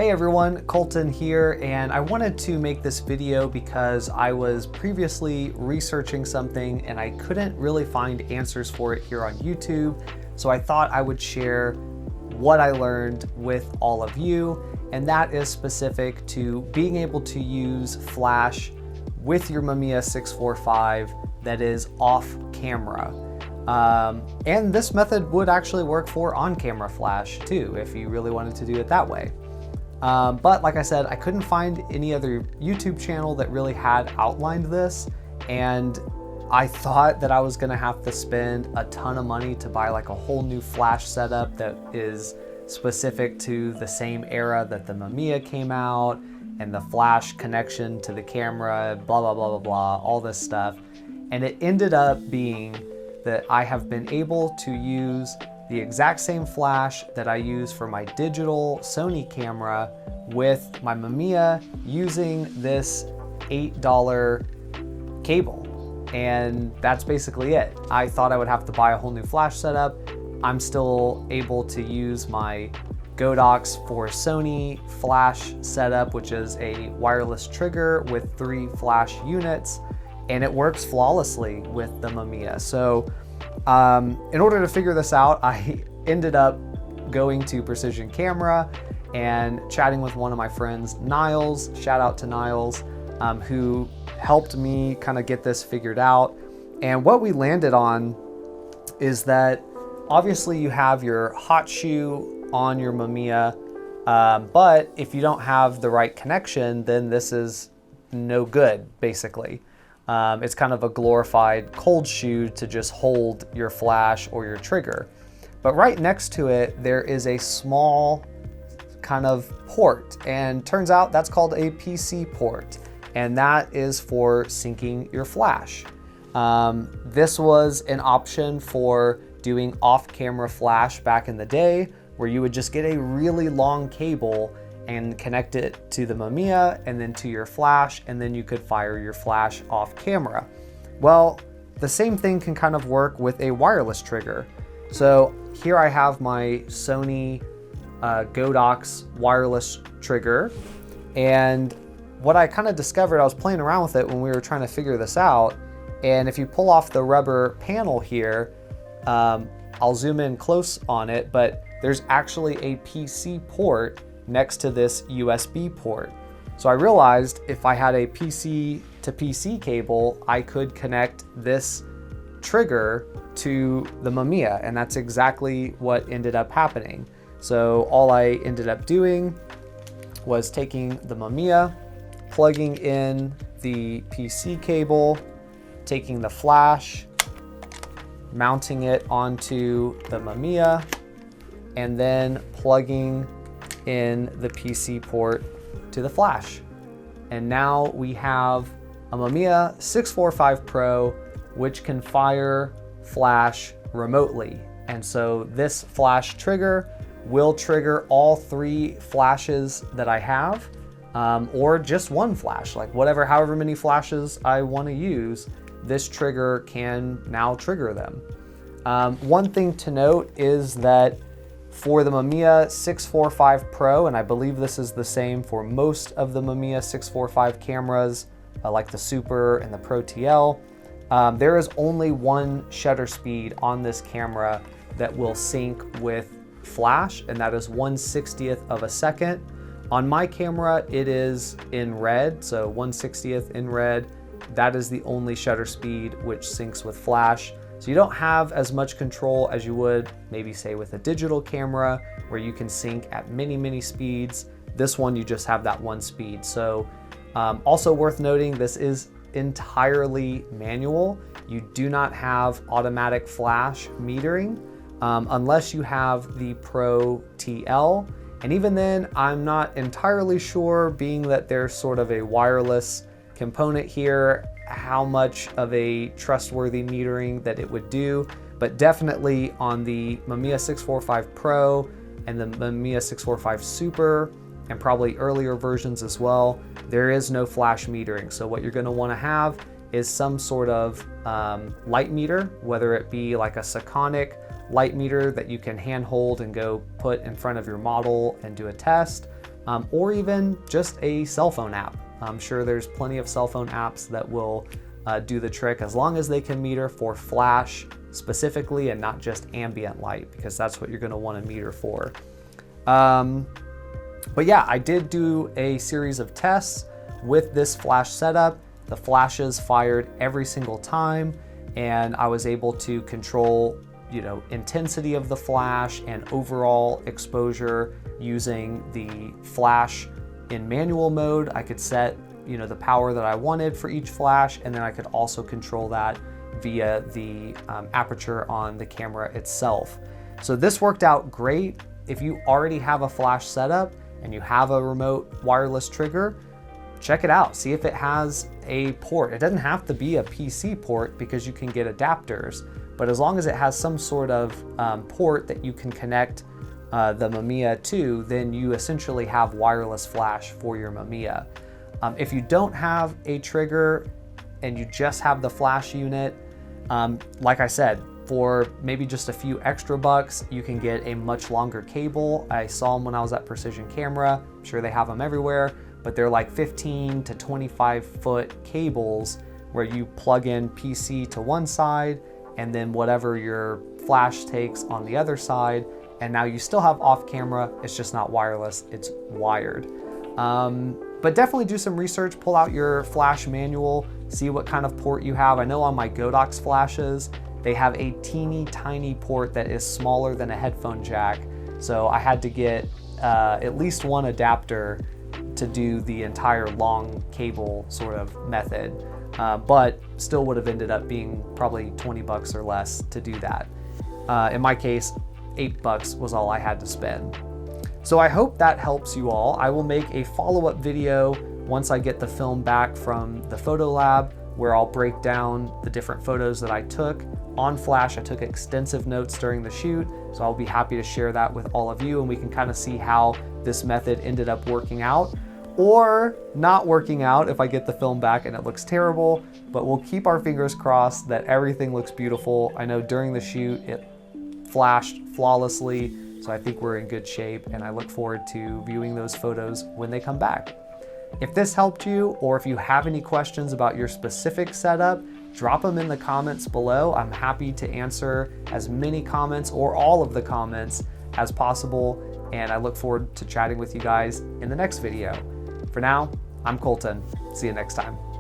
Hey everyone, Colton here, and I wanted to make this video because I was previously researching something and I couldn't really find answers for it here on YouTube. So I thought I would share what I learned with all of you, and that is specific to being able to use flash with your Mamiya645 that is off camera. And this method would actually work for on-camera flash too, if you really wanted to do it that way. But like I said, I couldn't find any other YouTube channel that really had outlined this, and I thought that I was gonna have to spend a ton of money to buy like a whole new flash setup that is specific to the same era that the Mamiya came out, and the flash connection to the camera, blah, blah, blah, blah, blah, all this stuff. And it ended up being that I have been able to use the exact same flash that I use for my digital Sony camera with my Mamiya using this $8 cable. And that's basically it. I thought I would have to buy a whole new flash setup. I'm still able to use my Godox for Sony flash setup, which is a wireless trigger with 3 flash units, and it works flawlessly with the Mamiya. So in order to figure this out, I ended up going to Precision Camera and chatting with one of my friends, Niles, shout out to Niles, who helped me kind of get this figured out. And what we landed on is that obviously you have your hot shoe on your Mamiya, but if you don't have the right connection, then this is no good, basically. It's kind of a glorified cold shoe to just hold your flash or your trigger. But right next to it, there is a small kind of port, and turns out that's called a PC port, and that is for syncing your flash. This was an option for doing off-camera flash back in the day, where you would just get a really long cable and connect it to the Mamiya and then to your flash, and then you could fire your flash off camera. Well, the same thing can kind of work with a wireless trigger. So here I have my Sony Godox wireless trigger, and what I kind of discovered, I was playing around with it when we were trying to figure this out, and if you pull off the rubber panel here, I'll zoom in close on it, but there's actually a PC port next to this USB port. So I realized if I had a PC to PC cable, I could connect this trigger to the Mamiya, and that's exactly what ended up happening. So all I ended up doing was taking the Mamiya, plugging in the PC cable, taking the flash, mounting it onto the Mamiya, and then plugging in the PC port to the flash. And now we have a Mamiya645 Pro, which can fire flash remotely. And so this flash trigger will trigger all 3 flashes that I have, or just one flash, like however many flashes I want to use, this trigger can now trigger them. One thing to note is that for the Mamiya645 Pro, and I believe this is the same for most of the Mamiya645 cameras, like the Super and the Pro TL, there is only one shutter speed on this camera that will sync with flash, and that is 1/60th of a second. On my camera, it is in red, so 1/60th in red. That is the only shutter speed which syncs with flash. So you don't have as much control as you would maybe say with a digital camera, where you can sync at many speeds. This one, you just have that one speed. So also worth noting, this is entirely manual. You do not have automatic flash metering unless you have the Pro TL. And even then, I'm not entirely sure, being that there's sort of a wireless component here, how much of a trustworthy metering that it would do. But definitely on the Mamiya645 Pro and the Mamiya645 Super, and probably earlier versions as well, there is no flash metering. So what you're going to want to have is some sort of light meter, whether it be like a Sekonic light meter that you can hand hold and go put in front of your model and do a test, or even just a cell phone app. I'm sure there's plenty of cell phone apps that will do the trick, as long as they can meter for flash specifically and not just ambient light, because that's what you're going to want to meter for. But yeah, I did do a series of tests with this flash setup. The flashes fired every single time, and I was able to control, intensity of the flash and overall exposure using the flash in manual mode. I could set, the power that I wanted for each flash, and then I could also control that via the aperture on the camera itself. So this worked out great. If you already have a flash setup and you have a remote wireless trigger, check it out. See if it has a port. It doesn't have to be a PC port because you can get adapters, but as long as it has some sort of port that you can connect the Mamiya to, then you essentially have wireless flash for your Mamiya. If you don't have a trigger and you just have the flash unit, like I said, for maybe just a few extra bucks, you can get a much longer cable. I saw them when I was at Precision Camera. I'm sure they have them everywhere, but they're like 15 to 25 foot cables where you plug in PC to one side and then whatever your flash takes on the other side. And now you still have off camera, it's just not wireless, it's wired. But definitely do some research, pull out your flash manual, see what kind of port you have. I know on my Godox flashes, they have a teeny tiny port that is smaller than a headphone jack. So I had to get at least one adapter to do the entire long cable sort of method, but still would have ended up being probably 20 bucks or less to do that. In my case, 8 bucks was all I had to spend. So I hope that helps you all. I will make a follow-up video once I get the film back from the photo lab, where I'll break down the different photos that I took on flash. I took extensive notes during the shoot, so I'll be happy to share that with all of you, and we can kind of see how this method ended up working out or not working out if I get the film back and it looks terrible, but we'll keep our fingers crossed that everything looks beautiful. I know during the shoot it flashed flawlessly, so I think we're in good shape, and I look forward to viewing those photos when they come back. If this helped you, or if you have any questions about your specific setup, drop them in the comments below. I'm happy to answer as many comments or all of the comments as possible, and I look forward to chatting with you guys in the next video. For now, I'm Colton. See you next time.